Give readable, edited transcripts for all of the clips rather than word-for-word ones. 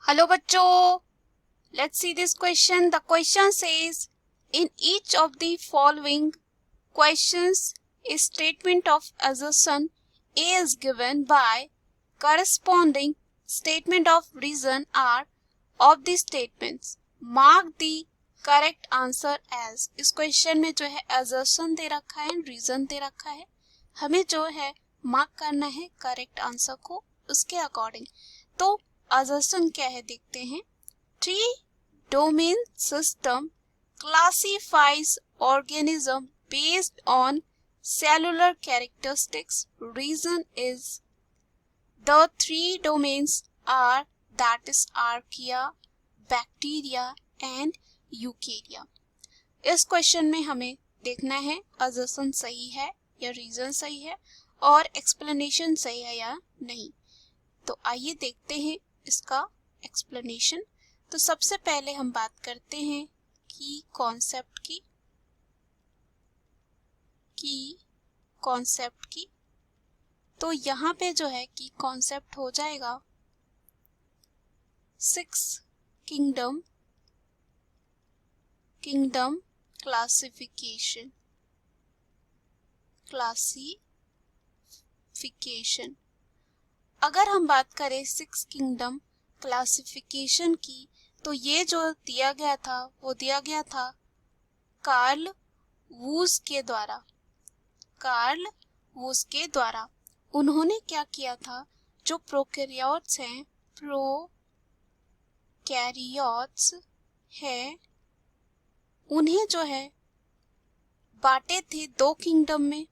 Hello बच्चों, let's see this question. The question says, in each of the following questions, a statement of assertion A is given by corresponding statement of reason R of the statements. Mark the correct answer as. इस question में जो है assertion दे रखा है, reason दे रखा है, हमें जो है मार्क करना है करेक्ट आंसर को उसके अकॉर्डिंग. तो assertion क्या है देखते हैं. Tree domain system classifies organism based on cellular characteristics. Reason is the three domains are, that is archaea, bacteria and eukarya. इस क्वेश्चन में हमें देखना है assertion सही है या रीजन सही है और एक्सप्लेनेशन सही है या नहीं. तो आइए देखते हैं इसका एक्सप्लेनेशन. तो सबसे पहले हम बात करते हैं की कॉन्सेप्ट की. तो यहाँ पे जो है की कॉन्सेप्ट हो जाएगा 6 किंगडम क्लासिफिकेशन. अगर हम बात करें 6 किंगडम क्लासिफिकेशन की, तो ये जो दिया गया था वो दिया गया था कार्ल वूज के द्वारा. उन्होंने क्या किया था, जो प्रोकैरियोट्स हैं उन्हें जो है बांटे थे 2 किंगडम में.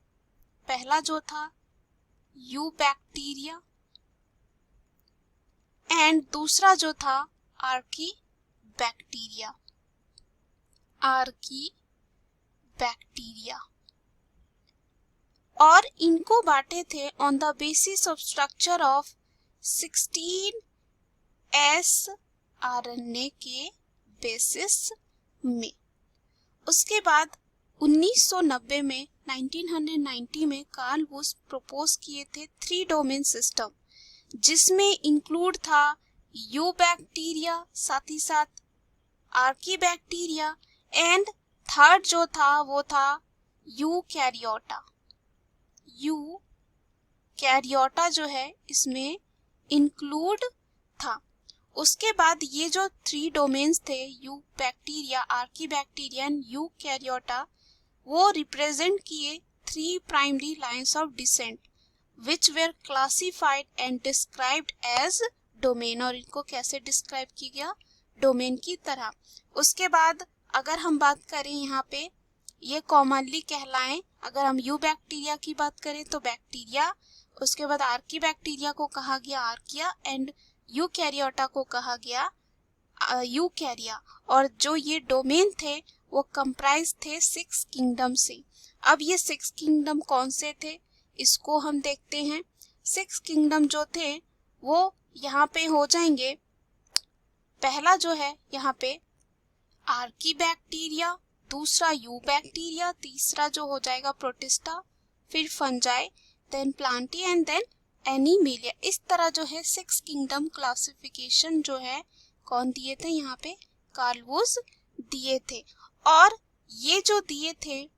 पहला जो था यू बैक्टीरिया एंड दूसरा जो था आर्की बैक्टीरिया. और इनको बांटे थे on the basis of structure of 16S RNA के बेसिस में. उसके बाद 1990 में कार्ल वुश प्रपोज किए थे 3 डोमेन सिस्टम, जिसमें इंक्लूड था यू बैक्टीरिया, साथ ही साथ आर्की बैक्टीरिया एंड थर्ड जो था वो था यूकैरियोटा जो है इसमें इंक्लूड था. उसके बाद ये जो 3 डोमेन्स थे eubacteria, archaebacteria and eukaryota, वो रिप्रेजेंट किए 3 primary lines of descent which were classified and described as domain. और इनको कैसे डिस्क्राइब किया गया, डोमेन की तरह. उसके बाद अगर हम बात करें यहाँ पे ये कॉमनली कहलाएं, अगर हम यू बैक्टीरिया की बात करें तो बैक्टीरिया, उसके बाद आर्की बैक्टीरिया को कहा गया आर्किया एंड यूकैरियोटा को कहा गया यूकैरिया. और जो ये डोमेन थे वो कंप्राइज थे 6 किंगडम से. अब ये 6 किंगडम कौन से थे इसको हम देखते हैं. 6 किंगडम जो थे वो यहाँ पे हो जाएंगे. पहला जो है यहाँ पे आर्की बैक्टीरिया, दूसरा यू बैक्टीरिया, तीसरा जो हो जाएगा प्रोटिस्टा, फिर fungi, then plantae and then animalia. इस तरह जो है 6 किंगडम क्लासिफिकेशन जो है कौन दिए थे, यहाँ पे कार्ल वुश दिए थे. और ये जो दिए थे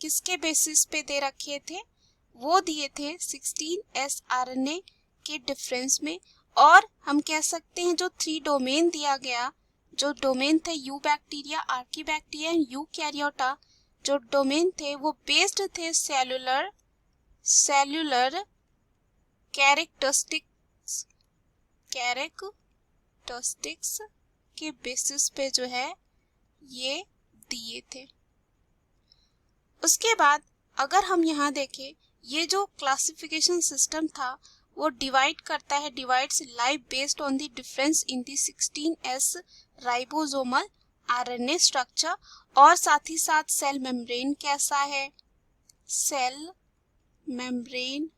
किसके बेसिस पे दे रखे थे, वो दिए थे 16S RNA के डिफरेंस में. और हम कह सकते हैं जो 3 डोमेन दिया गया, जो डोमेन थे eubacteria, archaebacteria and eukaryota, जो डोमेन थे वो बेस्ड थे सेलुलर कैरेक्टरिस्टिक्स के बेसिस पे जो है ये दिए थे. उसके बाद अगर हम यहाँ देखें, ये जो क्लासिफिकेशन सिस्टम था वो divides life based on the difference in the 16S ribosomal RNA structure. और साथ ही साथ सेल मेम्ब्रेन कैसा है, cell membrane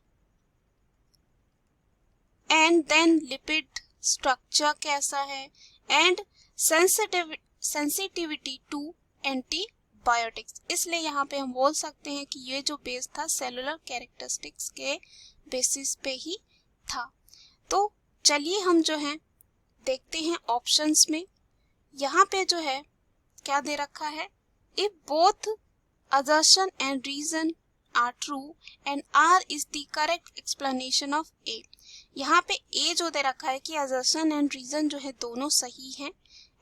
and then lipid structure कैसा है एंड सेंसिटिविटी टू एंटीबायोटिक्स. इसलिए यहाँ पे हम बोल सकते हैं कि ये जो बेस था सेलुलर कैरेक्टरिस्टिक्स के बेसिस पे ही था. तो चलिए हम जो है देखते हैं ऑप्शंस में। यहाँ पे जो है क्या दे रखा है, if both assertion and reason are true and R is the correct explanation of A। यहाँ पे A जो दे रखा है कि assertion and reason जो है दोनों सही हैं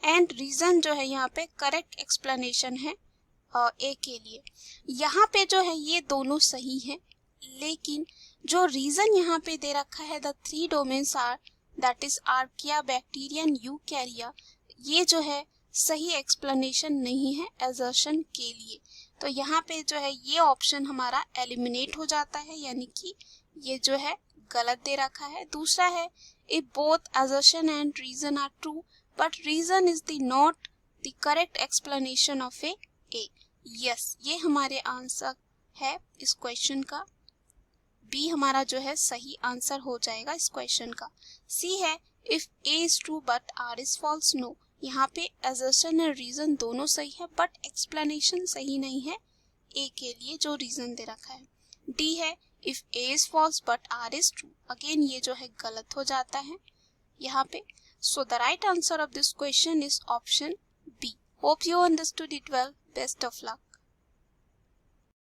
and reason जो है यहाँ पे correct explanation है A के लिए। यहाँ पे जो है ये दोनों सही हैं, लेकिन जो रीजन यहाँ पे दे रखा है the 3 domains are that is archaea, bacteria and eukarya, ये जो है सही एक्सप्लेनेशन नहीं है assertion के लिए। तो यहाँ पे जो है ये ऑप्शन हमारा एलिमिनेट हो जाता है, यानी कि ये जो है गलत दे रखा है। दूसरा है if both assertion and reason are true but reason is the not the correct explanation of A. Yes, ये हमारे आंसर है इस क्वेश्चन का। बी हमारा जो है सही आंसर हो जाएगा इस क्वेश्चन का। सी है if A is true but R is false. No, यहाँ पे assertion और रीजन दोनों सही है बट एक्सप्लेनेशन सही नहीं है ए के लिए जो रीजन दे रखा है। डी है if A is false but R is true. Again ये जो है गलत हो जाता है यहाँ पे। So the right answer of this question is option B. Hope you understood it well. Best of luck.